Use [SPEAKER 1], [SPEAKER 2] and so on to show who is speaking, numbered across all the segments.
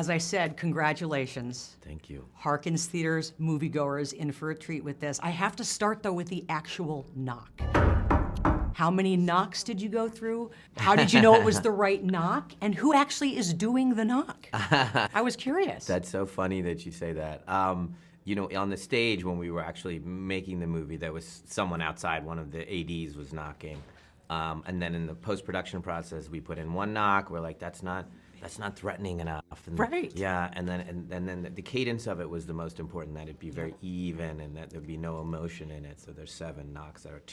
[SPEAKER 1] as I said, congratulations.
[SPEAKER 2] Thank you.
[SPEAKER 1] Harkins Theater's moviegoers in for a treat with this. I have to start, though, with the actual knock. How many knocks did you go through? How did you know it was the right knock? And who actually is doing the knock? I was curious.
[SPEAKER 2] That's so funny that you say that. You know, on the stage when we were actually making the movie, there was someone outside, one of the ADs was knocking. And then in the post-production process, we put in one knock. We're like, that's not threatening enough. And,
[SPEAKER 1] right.
[SPEAKER 2] Yeah, and then the cadence of it was the most important, that it be very even and that there'd be no emotion in it. So there's 7 knocks that are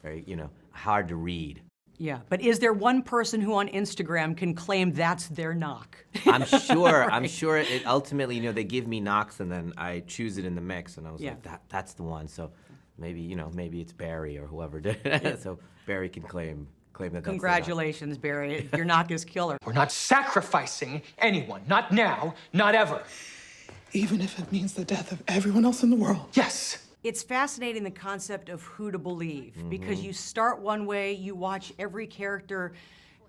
[SPEAKER 2] very, you know, hard to read.
[SPEAKER 1] Yeah, but is there one person who on Instagram can claim that's their knock?
[SPEAKER 2] I'm sure.
[SPEAKER 1] Right.
[SPEAKER 2] I'm sure. It ultimately, you know, they give me knocks and then I choose it in the mix, and I was like, that's the one. So maybe, you know, maybe it's Barry or whoever did it. Yeah. So Barry can claim that. That's
[SPEAKER 1] Congratulations, Barry. Your knock is killer.
[SPEAKER 3] We're not sacrificing anyone. Not now. Not ever.
[SPEAKER 4] Even if it means the death of everyone else in the world.
[SPEAKER 3] Yes.
[SPEAKER 1] It's fascinating, the concept of who to believe, because you start one way, you watch every character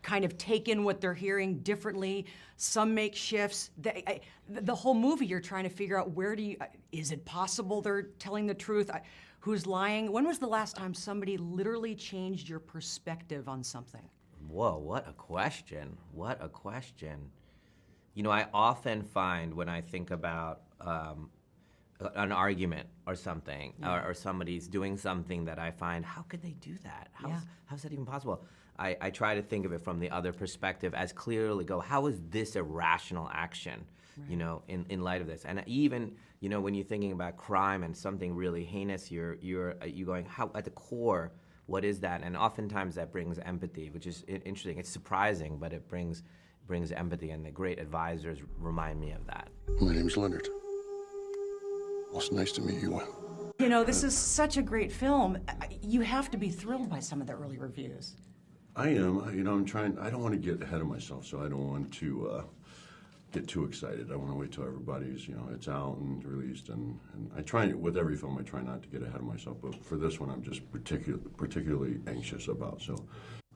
[SPEAKER 1] kind of take in what they're hearing differently. Some make shifts. The whole movie, you're trying to figure out is it possible they're telling the truth? Who's lying? When was the last time somebody literally changed your perspective on something?
[SPEAKER 2] Whoa, what a question. What a question. You know, I often find when I think about an argument or something, or somebody's doing something that I find, how could they do that? How's that even possible? I try to think of it from the other perspective, as clearly go, how is this a rational action, you know, in light of this? And even, you know, when you're thinking about crime and something really heinous, you're going, how at the core, what is that? And oftentimes that brings empathy, which is interesting. It's surprising, but it brings empathy, and the great advisors remind me of that.
[SPEAKER 5] My name's Leonard. Well, it's nice to meet you.
[SPEAKER 1] You know, this is such a great film. You have to be thrilled by some of the early reviews.
[SPEAKER 5] I am. You know, I don't want to get ahead of myself, so I don't want to get too excited. I want to wait till everybody's, you know, it's out and released. And I try, with every film, I try not to get ahead of myself. But for this one, I'm just particularly anxious about, so.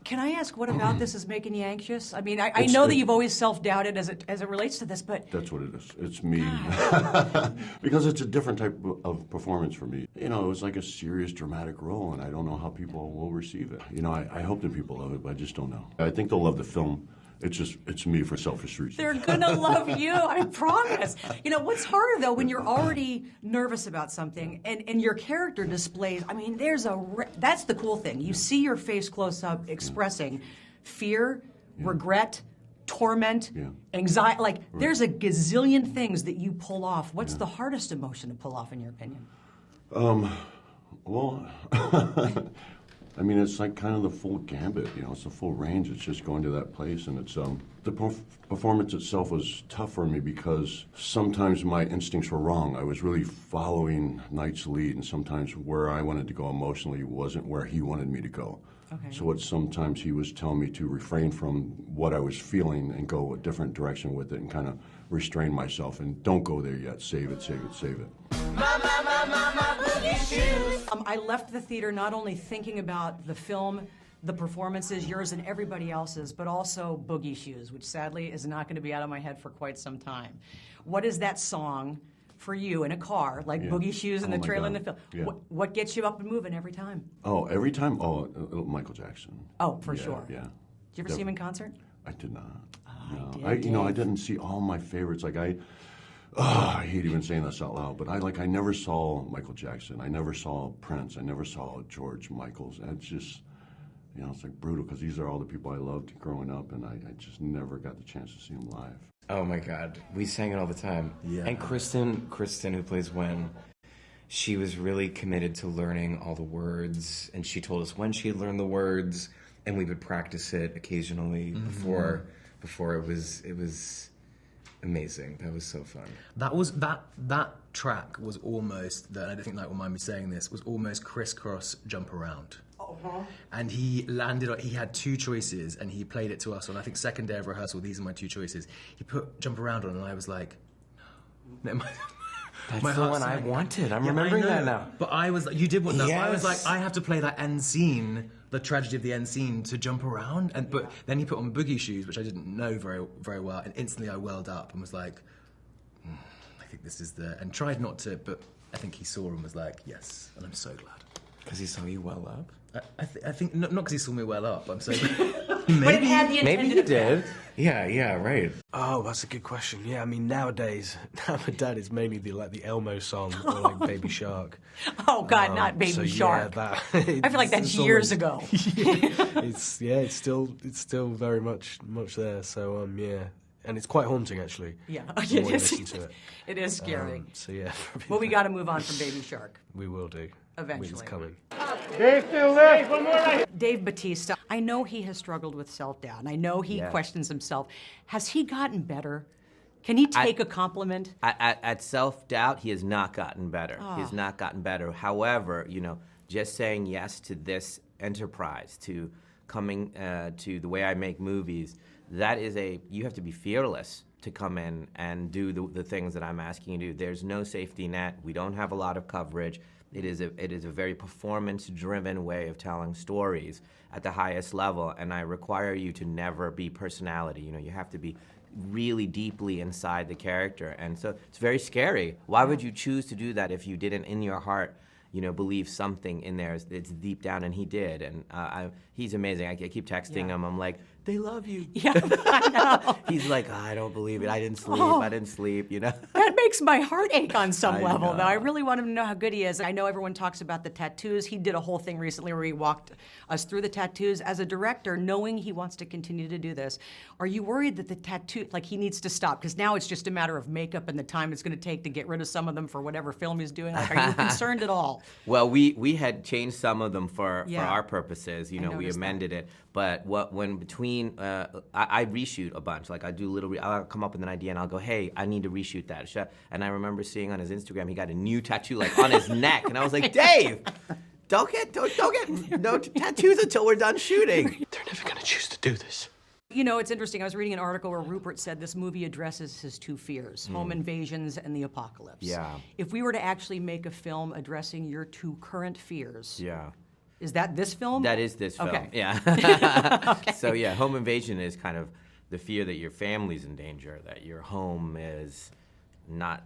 [SPEAKER 1] Can I ask, what about this is making you anxious? I mean, I know that you've always self-doubted as it relates to this, but...
[SPEAKER 5] That's what it is. It's me. Because it's a different type of performance for me. You know, it was like a serious, dramatic role, and I don't know how people will receive it. You know, I hope that people love it, but I just don't know. I think they'll love the film. It's me for selfish reasons.
[SPEAKER 1] They're gonna love you, I promise. You know, what's harder though, when you're already nervous about something and your character displays, I mean, that's the cool thing. You see your face close up expressing fear, regret, torment, anxiety. Like, there's a gazillion things that you pull off. What's the hardest emotion to pull off, in your opinion?
[SPEAKER 5] Well, I mean, it's like kind of the full gambit, you know, it's the full range. It's just going to that place, and it's, the performance itself was tough for me because sometimes my instincts were wrong. I was really following Knight's lead, and sometimes where I wanted to go emotionally wasn't where he wanted me to go. Okay. So sometimes he was telling me to refrain from what I was feeling and go a different direction with it and kind of restrain myself and don't go there yet. Save it, save it, save it.
[SPEAKER 1] I left the theater not only thinking about the film, the performances, yours and everybody else's, but also Boogie Shoes, which sadly is not going to be out of my head for quite some time. What is that song for you in a car, like Boogie Shoes in the trailer in the film?
[SPEAKER 5] Yeah.
[SPEAKER 1] What gets you up and moving every time?
[SPEAKER 5] Oh, every time? Oh, Michael Jackson.
[SPEAKER 1] Oh, for sure.
[SPEAKER 5] Yeah.
[SPEAKER 1] Did you ever see him in concert?
[SPEAKER 5] I did not.
[SPEAKER 1] Oh,
[SPEAKER 5] no.
[SPEAKER 1] I did.
[SPEAKER 5] You know, I didn't see all my favorites. Like I hate even saying this out loud, but I never saw Michael Jackson. I never saw Prince. I never saw George Michaels. And it's just, you know, it's like brutal because these are all the people I loved growing up, and I just never got the chance to see them live.
[SPEAKER 6] Oh my God, we sang it all the time.
[SPEAKER 5] Yeah.
[SPEAKER 6] And Kristen, who plays Wen, she was really committed to learning all the words, and she told us when she had learned the words, and we would practice it occasionally before it was amazing. That was so fun.
[SPEAKER 7] That track was almost, and I don't think Knight will mind me saying this, was almost crisscross jump around. And he had 2 choices, and he played it to us on, I think, second day of rehearsal. These are my 2 choices. He put jump around on, and I was like, no.
[SPEAKER 6] That's the one I wanted. I'm remembering that now.
[SPEAKER 7] But I was like, you did want that.
[SPEAKER 6] Yes.
[SPEAKER 7] I was like, I have to play that end scene the tragedy of the end scene to jump around. But then he put on boogie shoes, which I didn't know very well, and instantly I welled up and was like, I think this is and tried not to, but I think he saw and was like, yes, and I'm so glad.
[SPEAKER 6] Because he saw you well up?
[SPEAKER 7] I think not because he saw me well up. I'm so glad.
[SPEAKER 1] But it had the
[SPEAKER 6] Maybe
[SPEAKER 1] intended
[SPEAKER 6] he
[SPEAKER 1] effect.
[SPEAKER 6] did. Yeah, right.
[SPEAKER 8] Oh, that's a good question. Yeah, I mean, nowadays, now my dad is mainly the Elmo song or like Baby Shark.
[SPEAKER 1] Oh God, not Baby
[SPEAKER 8] So,
[SPEAKER 1] Shark.
[SPEAKER 8] Yeah,
[SPEAKER 1] I feel like that's
[SPEAKER 8] it's
[SPEAKER 1] years
[SPEAKER 8] always-
[SPEAKER 1] ago.
[SPEAKER 8] it's still very much there. So yeah, and it's quite haunting actually.
[SPEAKER 1] Yeah,
[SPEAKER 8] the
[SPEAKER 1] it
[SPEAKER 8] more you
[SPEAKER 1] is.
[SPEAKER 8] listen to it.
[SPEAKER 1] It is scary.
[SPEAKER 8] So yeah,
[SPEAKER 1] But we got to move on from Baby Shark.
[SPEAKER 8] we will do.
[SPEAKER 1] Eventually.
[SPEAKER 8] It's coming.
[SPEAKER 1] Dave Bautista, I know he has struggled with self-doubt, and I know he
[SPEAKER 2] Yeah.
[SPEAKER 1] questions himself. Has he gotten better? Can he take a compliment?
[SPEAKER 2] At self-doubt, he has not gotten better. He
[SPEAKER 1] Ah.
[SPEAKER 2] has not gotten better. However, just saying yes to this enterprise, to coming to the way I make movies, you have to be fearless to come in and do the things that I'm asking you to do. There's no safety net. We don't have a lot of coverage. It is a very performance-driven way of telling stories at the highest level, and I require you to never be personality. You have to be really deeply inside the character, and so it's very scary. Why would you choose to do that if you didn't, in your heart, believe something in there? It's deep down, and he did, and he's amazing. I keep texting him. I'm like, they love you.
[SPEAKER 1] Yeah, I know.
[SPEAKER 2] He's like, I don't believe it. I didn't sleep.
[SPEAKER 1] Oh.
[SPEAKER 2] I didn't sleep.
[SPEAKER 1] That makes my heart ache on some
[SPEAKER 2] I
[SPEAKER 1] level, though.
[SPEAKER 2] know.
[SPEAKER 1] I really want him to know how good he is. I know everyone talks about the tattoos. He did a whole thing recently where he walked us through the tattoos. As a director, knowing he wants to continue to do this, are you worried that the tattoo, like he needs to stop? Because now it's just a matter of makeup and the time it's going to take to get rid of some of them for whatever film he's doing. Like, are you concerned at all?
[SPEAKER 2] Well, we had changed some of them for
[SPEAKER 1] Yeah.
[SPEAKER 2] our purposes. We
[SPEAKER 1] noticed
[SPEAKER 2] amended it. But when between, I reshoot a bunch. Like I do I'll come up with an idea and I'll go, hey, I need to reshoot that. And I remember seeing on his Instagram, he got a new tattoo like on his neck. And I was like, Dave, don't get no tattoos until we're done shooting.
[SPEAKER 8] They're never gonna choose to do this.
[SPEAKER 1] It's interesting. I was reading an article where Rupert said this movie addresses his two fears, home invasions and the apocalypse.
[SPEAKER 2] Yeah.
[SPEAKER 1] If we were to actually make a film addressing your two current fears,
[SPEAKER 2] Yeah.
[SPEAKER 1] is that this film?
[SPEAKER 2] That is this film.
[SPEAKER 1] Okay.
[SPEAKER 2] Yeah. So yeah, home invasion is kind of the fear that your family's in danger, that your home is not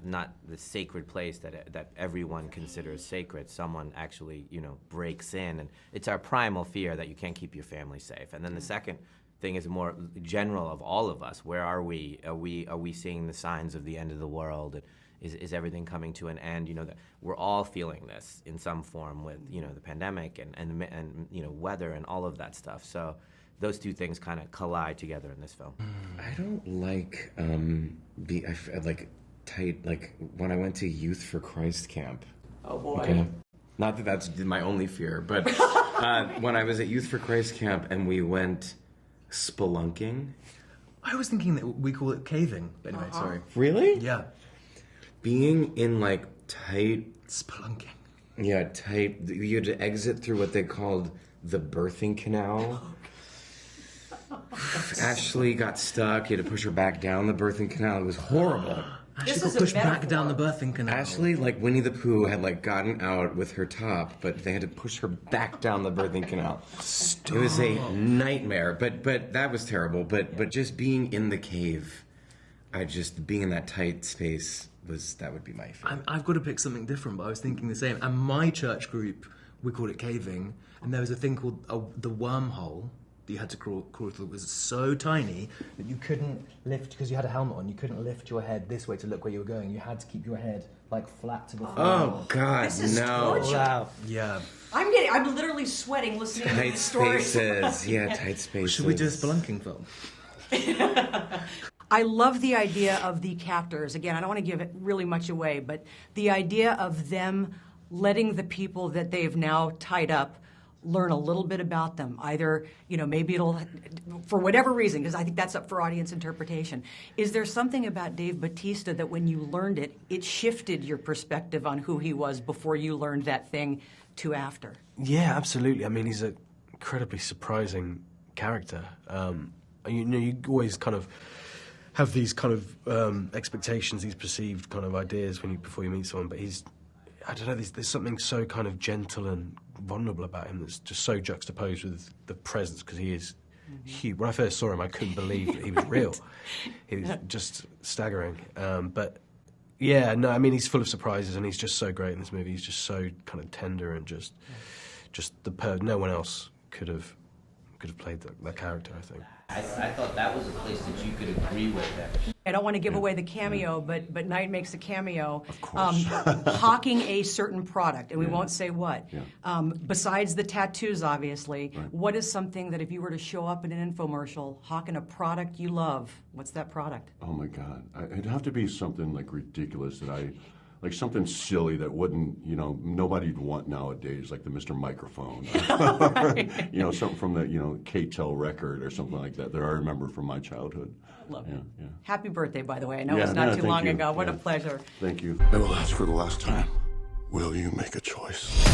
[SPEAKER 2] the sacred place that everyone considers sacred. Someone actually, breaks in, and it's our primal fear that you can't keep your family safe. And then the second thing is more general of all of us. Where are we? Are we seeing the signs of the end of the world? And is everything coming to an end? That we're all feeling this in some form with the pandemic and weather and all of that stuff. So those two things kind of collide together in this film.
[SPEAKER 6] I don't like tight, like when I went to Youth for Christ camp.
[SPEAKER 1] Oh boy.
[SPEAKER 6] Okay. Not that that's my only fear, but when I was at Youth for Christ camp and we went spelunking.
[SPEAKER 7] I was thinking that we call it caving, but anyway, sorry.
[SPEAKER 6] Really?
[SPEAKER 7] Yeah,
[SPEAKER 6] Being in like tight,
[SPEAKER 7] spelunking.
[SPEAKER 6] you had to exit through what they called the birthing canal. Ashley got stuck. You had to push her back down the birthing canal. It was horrible.
[SPEAKER 7] Actually
[SPEAKER 1] This
[SPEAKER 7] got
[SPEAKER 1] is a
[SPEAKER 7] pushed back
[SPEAKER 1] metaphor.
[SPEAKER 7] down the birthing canal.
[SPEAKER 6] Ashley, like Winnie the Pooh, had like gotten out with her top, but they had to push her back down the birthing canal. It was a nightmare. But that was terrible. But just being in the cave, being in that tight space that would be my favorite.
[SPEAKER 7] I've got to pick something different, but I was thinking the same. And my church group, we called it caving, and there was a thing called the wormhole that you had to crawl through. It was so tiny that you couldn't lift, because you had a helmet on, you couldn't lift your head this way to look where you were going. You had to keep your head like flat to the floor.
[SPEAKER 6] Oh God,
[SPEAKER 1] This is
[SPEAKER 6] no!
[SPEAKER 1] torture.
[SPEAKER 8] Wow.
[SPEAKER 7] Yeah.
[SPEAKER 1] I'm literally sweating listening to
[SPEAKER 6] Tight
[SPEAKER 1] these stories.
[SPEAKER 6] spaces, tight spaces.
[SPEAKER 7] Should we do a spelunking film?
[SPEAKER 1] I love the idea of the captors. Again, I don't want to give it really much away, but the idea of them letting the people that they've now tied up learn a little bit about them. Either, maybe it'll, for whatever reason, because I think that's up for audience interpretation. Is there something about Dave Bautista that when you learned it, it shifted your perspective on who he was before you learned that thing to after?
[SPEAKER 8] Yeah, absolutely. I mean, he's an incredibly surprising character. You always kind of have these kind of expectations, these perceived kind of ideas before you meet someone. But I don't know. There's something so kind of gentle and vulnerable about him that's just so juxtaposed with the presence, because he is huge. When I first saw him, I couldn't believe that he was real. He was just staggering. But yeah, no, I mean, he's full of surprises, and he's just so great in this movie. He's just so kind of tender and just no one else could have played that character, I think.
[SPEAKER 2] I thought that was a place that you could agree with him.
[SPEAKER 1] I don't want to give away the cameo, but Knight makes a cameo.
[SPEAKER 5] Of course.
[SPEAKER 1] Hawking a certain product, and we won't say what.
[SPEAKER 5] Yeah.
[SPEAKER 1] Besides the tattoos, obviously, what is something that if you were to show up in an infomercial hawking a product you love, what's that product?
[SPEAKER 5] Oh my God. It'd have to be something like ridiculous like something silly that wouldn't, nobody'd want nowadays, like the Mr. Microphone. Something from the, K-Tel record or something like that I remember from my childhood.
[SPEAKER 1] Love it.
[SPEAKER 5] Yeah.
[SPEAKER 1] Happy birthday, by the way. I know
[SPEAKER 5] Yeah,
[SPEAKER 1] it's not
[SPEAKER 5] no,
[SPEAKER 1] too
[SPEAKER 5] thank
[SPEAKER 1] long
[SPEAKER 5] you.
[SPEAKER 1] ago. What a
[SPEAKER 5] Yeah.
[SPEAKER 1] pleasure.
[SPEAKER 5] Thank you.
[SPEAKER 9] I will ask for the last time. Will you make a choice?